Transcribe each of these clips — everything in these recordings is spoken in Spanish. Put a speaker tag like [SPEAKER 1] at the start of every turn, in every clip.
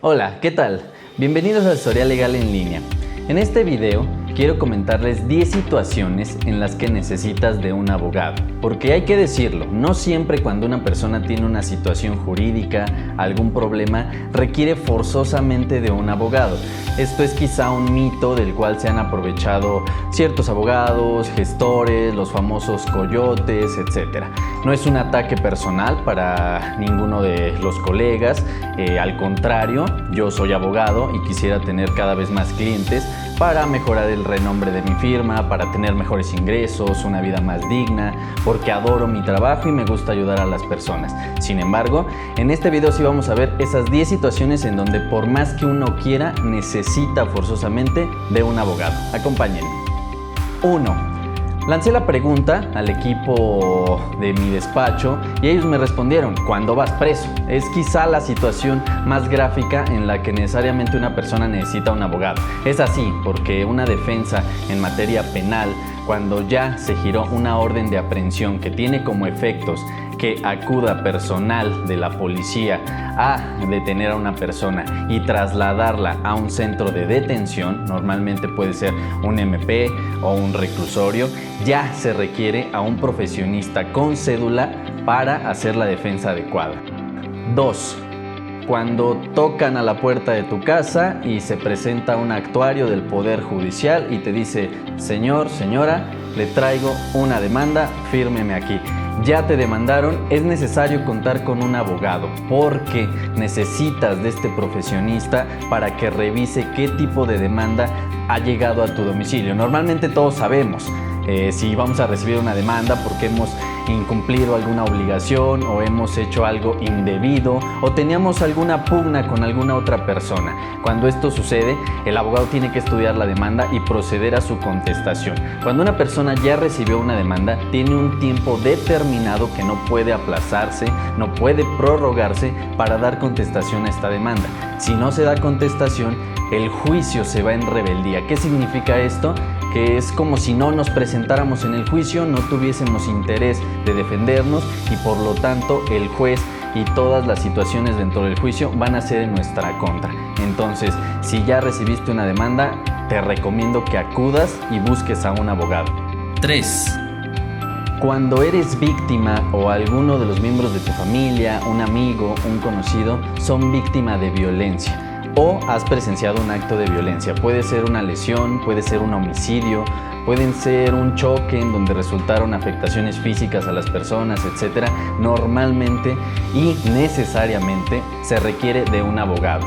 [SPEAKER 1] Hola, ¿qué tal? Bienvenidos a Asesoría Legal en Línea. En este video quiero comentarles 10 situaciones en las que necesitas de un abogado. Porque hay que decirlo, no siempre cuando una persona tiene una situación jurídica, algún problema, requiere forzosamente de un abogado. Esto es quizá un mito del cual se han aprovechado ciertos abogados, gestores, los famosos coyotes, etc. No es un ataque personal para ninguno de los colegas, al contrario, yo soy abogado y quisiera tener cada vez más clientes para mejorar el renombre de mi firma, para tener mejores ingresos, una vida más digna, porque adoro mi trabajo y me gusta ayudar a las personas. Sin embargo, en este video sí vamos a ver esas 10 situaciones en donde por más que uno quiera, necesita forzosamente de un abogado. Acompáñenme. 1. Lancé la pregunta al equipo de mi despacho y ellos me respondieron: ¿cuándo vas preso? Es quizá la situación más gráfica en la que necesariamente una persona necesita un abogado. Es así porque una defensa en materia penal, cuando ya se giró una orden de aprehensión que tiene como efectos que acuda personal de la policía a detener a una persona y trasladarla a un centro de detención, normalmente puede ser un MP o un reclusorio, ya se requiere a un profesionista con cédula para hacer la defensa adecuada. 2. Cuando tocan a la puerta de tu casa y se presenta un actuario del Poder Judicial y te dice: señor, señora, le traigo una demanda, fírmeme aquí. Ya te demandaron, es necesario contar con un abogado porque necesitas de este profesionista para que revise qué tipo de demanda ha llegado a tu domicilio. Normalmente todos sabemos si vamos a recibir una demanda porque hemos incumplido alguna obligación o hemos hecho algo indebido o teníamos alguna pugna con alguna otra persona. Cuando esto sucede, el abogado tiene que estudiar la demanda y proceder a su contestación. Cuando una persona ya recibió una demanda, tiene un tiempo determinado que no puede aplazarse, no puede prorrogarse para dar contestación a esta demanda. Si no se da contestación, el juicio se va en rebeldía. ¿Qué significa esto? Que es como si no nos presentáramos en el juicio, no tuviésemos interés de defendernos y por lo tanto el juez y todas las situaciones dentro del juicio van a ser en nuestra contra. Entonces, si ya recibiste una demanda, te recomiendo que acudas y busques a un abogado. 3. Cuando eres víctima o alguno de los miembros de tu familia, un amigo, un conocido, son víctima de violencia o has presenciado un acto de violencia. Puede ser una lesión, puede ser un homicidio, pueden ser un choque en donde resultaron afectaciones físicas a las personas, etc. Normalmente y necesariamente se requiere de un abogado.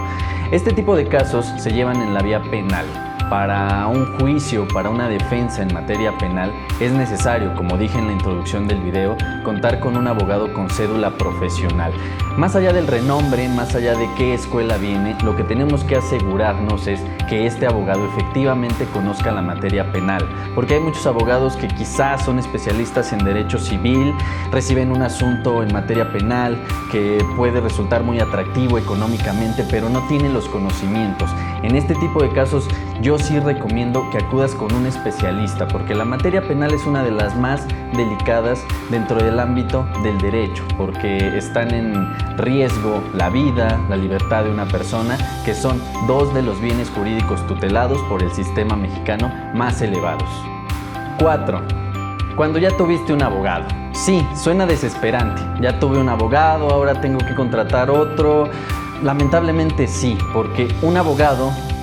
[SPEAKER 1] Este tipo de casos se llevan en la vía penal. Para un juicio, para una defensa en materia penal, es necesario, como dije en la introducción del video, contar con un abogado con cédula profesional. Más allá del renombre, más allá de qué escuela viene, lo que tenemos que asegurarnos es que este abogado efectivamente conozca la materia penal, porque hay muchos abogados que quizás son especialistas en derecho civil, reciben un asunto en materia penal que puede resultar muy atractivo económicamente, pero no tienen los conocimientos. En este tipo de casos, yo sí recomiendo que acudas con un especialista, porque la materia penal es una de las más delicadas dentro del ámbito del derecho, porque están en riesgo la vida, la libertad de una persona, que son dos de los bienes jurídicos tutelados por el sistema mexicano más elevados. 4. Cuando ya tuviste un abogado. Sí, suena desesperante. Ya tuve un abogado, ahora tengo que contratar otro. Lamentablemente sí, porque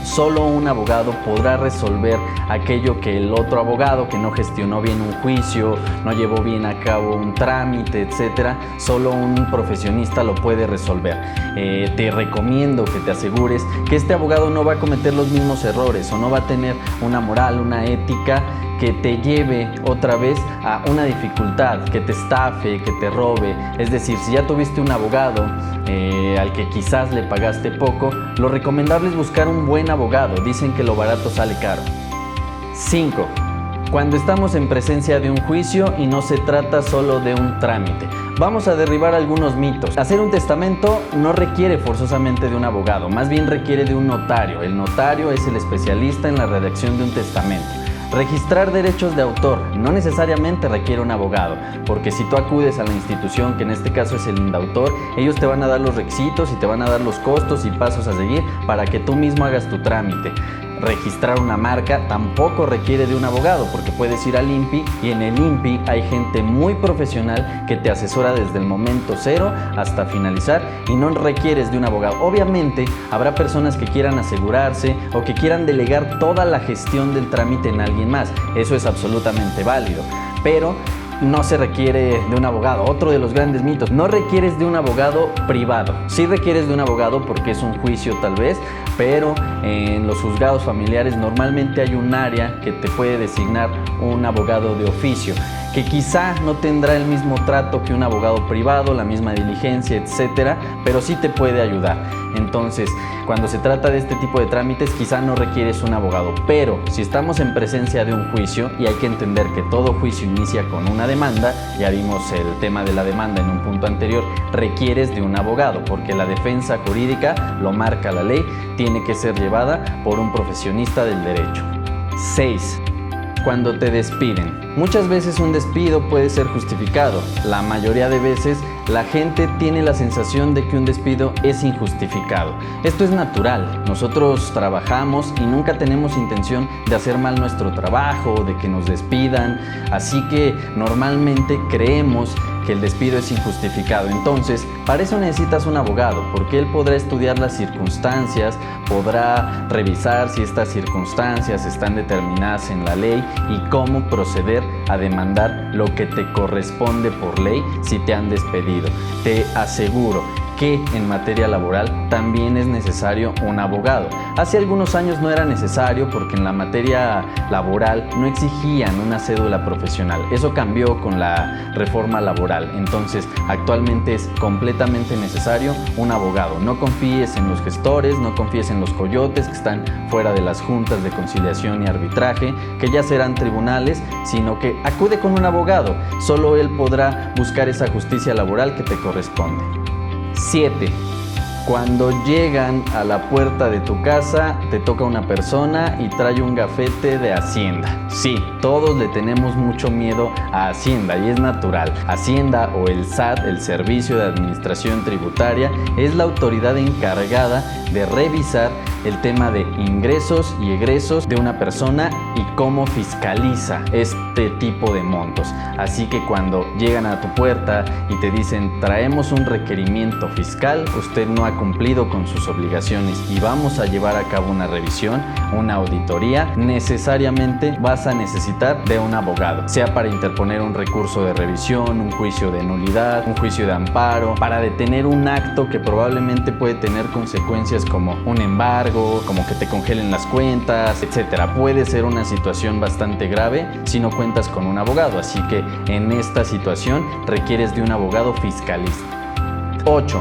[SPEAKER 1] solo un abogado podrá resolver aquello que el otro abogado que no gestionó bien un juicio, no llevó bien a cabo un trámite, etc. Solo un profesionista lo puede resolver. Te recomiendo que te asegures que este abogado no va a cometer los mismos errores o no va a tener una moral, una ética que te lleve otra vez a una dificultad, que te estafe, que te robe. Es decir, si ya tuviste un abogado al que quizás le pagaste poco, lo recomendable es buscar un buen abogado. Dicen que lo barato sale caro. 5. Cuando estamos en presencia de un juicio y no se trata solo de un trámite. Vamos a derribar algunos mitos. Hacer un testamento no requiere forzosamente de un abogado, más bien requiere de un notario. El notario es el especialista en la redacción de un testamento. Registrar derechos de autor no necesariamente requiere un abogado, porque si tú acudes a la institución, que en este caso es el Indautor, ellos te van a dar los requisitos y te van a dar los costos y pasos a seguir para que tú mismo hagas tu trámite. Registrar una marca tampoco requiere de un abogado, porque puedes ir al INPI y en el INPI hay gente muy profesional que te asesora desde el momento cero hasta finalizar y no requieres de un abogado. Obviamente habrá personas que quieran asegurarse o que quieran delegar toda la gestión del trámite en alguien más. Eso es absolutamente válido, pero no se requiere de un abogado. Otro de los grandes mitos: no requieres de un abogado privado. Sí requieres de un abogado porque es un juicio tal vez, pero en los juzgados familiares normalmente hay un área que te puede designar un abogado de oficio, que quizá no tendrá el mismo trato que un abogado privado, la misma diligencia, etcétera, pero sí te puede ayudar. Entonces, cuando se trata de este tipo de trámites, quizá no requieres un abogado, pero si estamos en presencia de un juicio, y hay que entender que todo juicio inicia con una demanda, ya vimos el tema de la demanda en un punto anterior, requieres de un abogado, porque la defensa jurídica, lo marca la ley, tiene que ser llevada por un profesionista del derecho. 6. Cuando te despiden. Muchas veces un despido puede ser justificado. La mayoría de veces la gente tiene la sensación de que un despido es injustificado. Esto es natural. Nosotros trabajamos y nunca tenemos intención de hacer mal nuestro trabajo o de que nos despidan. Así que normalmente creemos que el despido es injustificado. Entonces, para eso necesitas un abogado, porque él podrá estudiar las circunstancias, podrá revisar si estas circunstancias están determinadas en la ley y cómo proceder a demandar lo que te corresponde por ley si te han despedido. Te aseguro que en materia laboral también es necesario un abogado. Hace algunos años no era necesario porque en la materia laboral no exigían una cédula profesional. Eso cambió con la reforma laboral. Entonces, actualmente es completamente necesario un abogado. No confíes en los gestores, no confíes en los coyotes que están fuera de las juntas de conciliación y arbitraje, que ya serán tribunales, sino que acude con un abogado. Solo él podrá buscar esa justicia laboral que te corresponde. 7. Cuando llegan a la puerta de tu casa, te toca una persona y trae un gafete de Hacienda. Sí, todos le tenemos mucho miedo a Hacienda y es natural. Hacienda o el SAT, el Servicio de Administración Tributaria, es la autoridad encargada de revisar el tema de ingresos y egresos de una persona y cómo fiscaliza este tipo de montos. Así que cuando llegan a tu puerta y te dicen: traemos un requerimiento fiscal, usted no ha cumplido con sus obligaciones y vamos a llevar a cabo una revisión, una auditoría, necesariamente vas a necesitar de un abogado, sea para interponer un recurso de revisión, un juicio de nulidad, un juicio de amparo, para detener un acto que probablemente puede tener consecuencias como un embargo, como que te congelen las cuentas, etcétera. Puede ser una situación bastante grave si no cuentas con un abogado, así que en esta situación requieres de un abogado fiscalista. 8.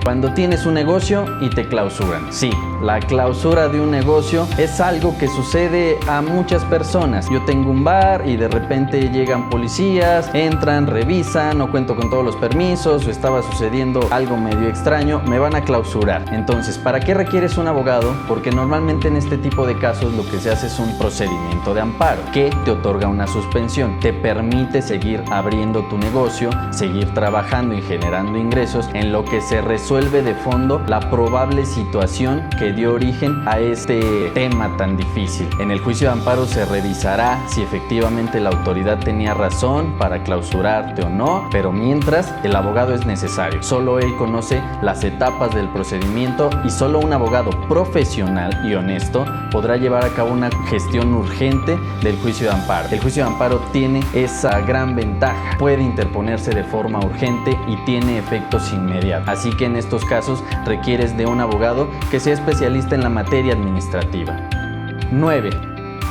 [SPEAKER 1] Cuando tienes un negocio y te clausuran. Sí, la clausura de un negocio es algo que sucede a muchas personas. Yo tengo un bar y de repente llegan policías, entran, revisan, no cuento con todos los permisos o estaba sucediendo algo medio extraño, me van a clausurar. Entonces, ¿para qué requieres un abogado? Porque normalmente en este tipo de casos lo que se hace es un procedimiento de amparo que te otorga una suspensión, te permite seguir abriendo tu negocio, seguir trabajando y generando ingresos en lo que se resuelve de fondo la probable situación que dio origen a este tema tan difícil. En el juicio de amparo se revisará si efectivamente la autoridad tenía razón para clausurarte o no, pero mientras el abogado es necesario. Solo él conoce las etapas del procedimiento y solo un abogado profesional y honesto podrá llevar a cabo una gestión urgente del juicio de amparo. El juicio de amparo tiene esa gran ventaja, puede interponerse de forma urgente y tiene efectos inmediatos. Así que en estos casos requieres de un abogado que sea especialista en la materia administrativa. 9.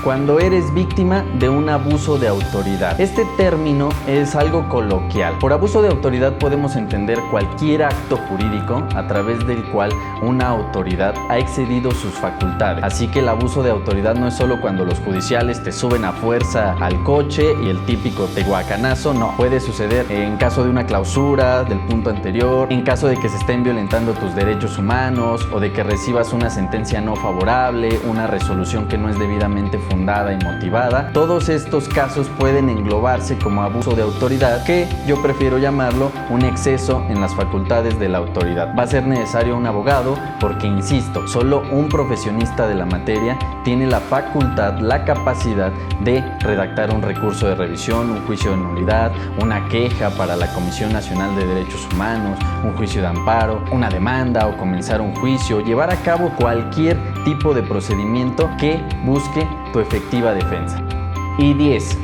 [SPEAKER 1] Cuando eres víctima de un abuso de autoridad. Este término es algo coloquial. Por abuso de autoridad podemos entender cualquier acto jurídico a través del cual una autoridad ha excedido sus facultades. Así que el abuso de autoridad no es solo cuando los judiciales te suben a fuerza al coche y el típico tehuacanazo, no. Puede suceder en caso de una clausura del punto anterior, en caso de que se estén violentando tus derechos humanos o de que recibas una sentencia no favorable, una resolución que no es debidamente fundamentada fundada y motivada. Todos estos casos pueden englobarse como abuso de autoridad, que yo prefiero llamarlo un exceso en las facultades de la autoridad. Va a ser necesario un abogado porque, insisto, solo un profesionista de la materia tiene la facultad, la capacidad de redactar un recurso de revisión, un juicio de nulidad, una queja para la Comisión Nacional de Derechos Humanos, un juicio de amparo, una demanda o comenzar un juicio, llevar a cabo cualquier tipo de procedimiento que busque tu efectiva defensa. Y 10.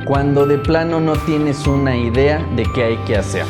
[SPEAKER 1] Cuando de plano no tienes una idea de qué hay que hacer.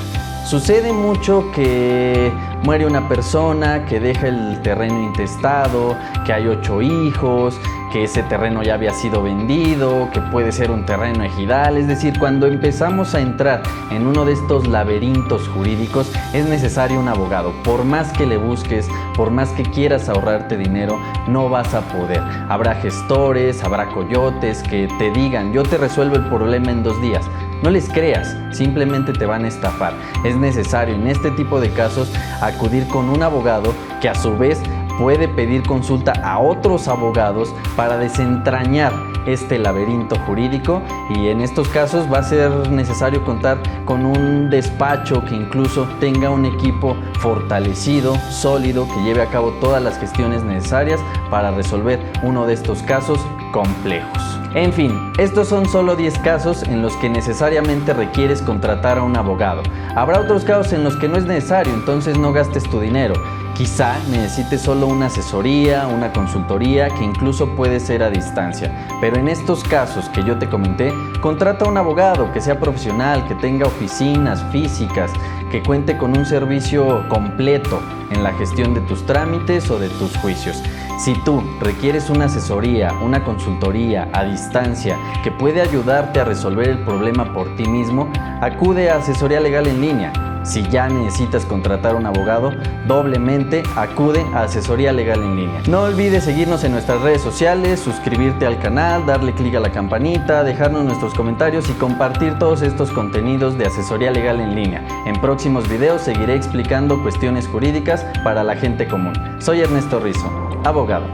[SPEAKER 1] Sucede mucho que muere una persona, que deja el terreno intestado, que hay 8 hijos, que ese terreno ya había sido vendido, que puede ser un terreno ejidal. Es decir, cuando empezamos a entrar en uno de estos laberintos jurídicos, es necesario un abogado. Por más que le busques, por más que quieras ahorrarte dinero, no vas a poder. Habrá gestores, habrá coyotes que te digan: yo te resuelvo el problema en 2 días. No les creas, simplemente te van a estafar. Es necesario en este tipo de casos acudir con un abogado que a su vez puede pedir consulta a otros abogados para desentrañar este laberinto jurídico, y en estos casos va a ser necesario contar con un despacho que incluso tenga un equipo fortalecido, sólido, que lleve a cabo todas las gestiones necesarias para resolver uno de estos casos complejos. En fin, estos son solo 10 casos en los que necesariamente requieres contratar a un abogado. Habrá otros casos en los que no es necesario, entonces no gastes tu dinero. Quizá necesites solo una asesoría, una consultoría, que incluso puede ser a distancia. Pero en estos casos que yo te comenté, contrata a un abogado que sea profesional, que tenga oficinas físicas, que cuente con un servicio completo en la gestión de tus trámites o de tus juicios. Si tú requieres una asesoría, una consultoría a distancia que puede ayudarte a resolver el problema por ti mismo, acude a Asesoría Legal en Línea. Si ya necesitas contratar a un abogado, doblemente acude a Asesoría Legal en Línea. No olvides seguirnos en nuestras redes sociales, suscribirte al canal, darle clic a la campanita, dejarnos nuestros comentarios y compartir todos estos contenidos de Asesoría Legal en Línea. En próximos videos seguiré explicando cuestiones jurídicas para la gente común. Soy Ernesto Rizzo, abogado.